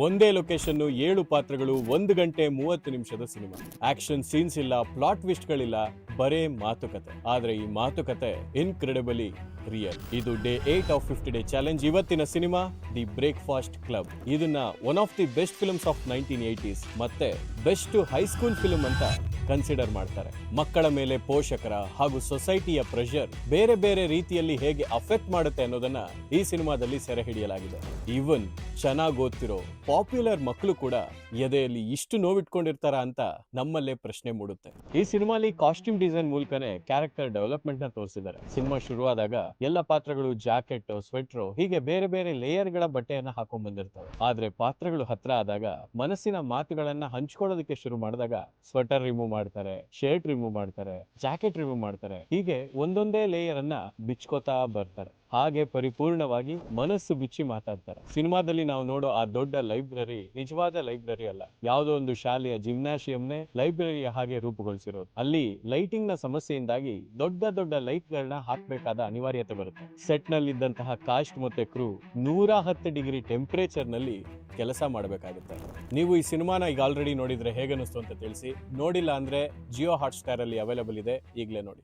ಒಂದೇ ಲೊಕೇಶನ್ 7 ಪಾತ್ರಗಳು 1 ಗಂಟೆ 30 ನಿಮಿಷದ ಸಿನಿಮಾ. ಆಕ್ಷನ್ ಸೀನ್ಸ್ ಇಲ್ಲ, ಪ್ಲಾಟ್ ಟ್ವಿಸ್ಟ್ಗಳಿಲ್ಲ, ಬರೇ ಮಾತುಕತೆ. ಆದ್ರೆ ಈ ಮಾತುಕತೆ ಇನ್ಕ್ರೆಡಿಬಲಿ ರಿಯಲ್. ಇದು ಡೇ 8 ಆಫ್ 50 ಡೇ ಚಾಲೆಂಜ್. ಇವತ್ತಿನ ಸಿನಿಮಾ ದಿ ಬ್ರೇಕ್ಫಾಸ್ಟ್ ಕ್ಲಬ್. ಇದನ್ನ one of the best films of 1980s ಮತ್ತೆ ಬೆಸ್ಟ್ ಹೈಸ್ಕೂಲ್ ಫಿಲ್ಮ್ ಅಂತ ಕನ್ಸಿಡರ್ ಮಾಡ್ತಾರೆ. ಮಕ್ಕಳ ಮೇಲೆ ಪೋಷಕರ ಹಾಗೂ ಸೊಸೈಟಿಯ ಪ್ರೆಷರ್ ಬೇರೆ ಬೇರೆ ರೀತಿಯಲ್ಲಿ ಹೇಗೆ ಅಫೆಕ್ಟ್ ಮಾಡುತ್ತೆ ಅನ್ನೋದನ್ನ ಈ ಸಿನಿಮಾದಲ್ಲಿ ಸೆರೆ ಹಿಡಿಯಲಾಗಿದೆ. ಈವನ್ ಚೆನ್ನಾಗಿ ಓದ್ತಿರೋ ಪಾಪ್ಯುಲರ್ ಮಕ್ಕಳು ಕೂಡ ಎದೆಯಲ್ಲಿ ಇಷ್ಟು ನೋವಿಟ್ಕೊಂಡಿರ್ತಾರ ಅಂತ ನಮ್ಮಲ್ಲೇ ಪ್ರಶ್ನೆ ಮೂಡುತ್ತೆ. ಈ ಸಿನಿಮಾಲಿ ಕಾಸ್ಟ್ಯೂಮ್ ಡಿಸೈನ್ ಮೂಲಕನೇ ಕ್ಯಾರೆಕ್ಟರ್ ಡೆವಲಪ್ಮೆಂಟ್ ನ ತೋರಿಸಿದ್ದಾರೆ. ಸಿನಿಮಾ ಶುರುವಾದಾಗ ಎಲ್ಲ ಪಾತ್ರಗಳು ಜಾಕೆಟ್, ಸ್ವೆಟರ್ ಹೀಗೆ ಬೇರೆ ಬೇರೆ ಲೇಯರ್ ಗಳ ಬಟ್ಟೆಯನ್ನ ಹಾಕೊಂಡ್ ಬಂದಿರ್ತವೆ. ಆದ್ರೆ ಪಾತ್ರಗಳು ಹತ್ರ ಆದಾಗ ಮನಸ್ಸಿನ ಮಾತುಗಳನ್ನ ಹಂಚ್ಕೊಳ್ಳೋದಕ್ಕೆ ಶುರು ಮಾಡಿದಾಗ ಸ್ವೆಟರ್ ರಿಮೂವ್ ಮಾಡ್ತಾರೆ, ಶರ್ಟ್ ರಿಮೂವ್ ಮಾಡ್ತಾರೆ, ಜಾಕೆಟ್ ರಿಮೂವ್ ಮಾಡ್ತಾರೆ. ಹೀಗೆ ಒಂದೊಂದೇ ಲೇಯರ್ ಅನ್ನ ಬಿಚ್ಕೋತಾ ಬರ್ತಾರೆ. ಹಾಗೆ ಪರಿಪೂರ್ಣವಾಗಿ ಮನಸ್ಸು ಬಿಚ್ಚಿ ಮಾತಾಡ್ತಾರೆ. ಸಿನಿಮಾದಲ್ಲಿ ನಾವು ನೋಡೋ ಆ ದೊಡ್ಡ ಲೈಬ್ರರಿ ನಿಜವಾದ ಲೈಬ್ರರಿ ಅಲ್ಲ, ಯಾವುದೋ ಒಂದು ಶಾಲೆಯ ಜಿಮ್ನಾಶಿಯಂನೇ ಲೈಬ್ರರಿಯ ಹಾಗೆ ರೂಪುಗೊಳಿಸಿರೋದು. ಅಲ್ಲಿ ಲೈಟಿಂಗ್ ನ ಸಮಸ್ಯೆಯಿಂದಾಗಿ ದೊಡ್ಡ ದೊಡ್ಡ ಲೈಟ್ ಗಳನ್ನ ಹಾಕಬೇಕಾದ ಅನಿವಾರ್ಯತೆ ಬರುತ್ತೆ. ಸೆಟ್ ನಲ್ಲಿ ಇದ್ದಂತಹ ಕಾಸ್ಟ್ ಮತ್ತೆ ಕ್ರೂ 110 ಡಿಗ್ರಿ ಟೆಂಪರೇಚರ್ ನಲ್ಲಿ ಕೆಲಸ ಮಾಡಬೇಕಾಗುತ್ತೆ. ನೀವು ಈ ಸಿನಿಮಾನ ಈಗ ಆಲ್ರೆಡಿ ನೋಡಿದ್ರೆ ಹೇಗನ್ನಿಸ್ತು ಅಂತ ತಿಳಿಸಿ. ನೋಡಿಲ್ಲ ಅಂದ್ರೆ ಜಿಯೋ ಹಾಟ್ ಸ್ಟಾರ್ ಅಲ್ಲಿ ಅವೈಲೇಬಲ್ ಇದೆ, ಈಗಲೇ ನೋಡಿ.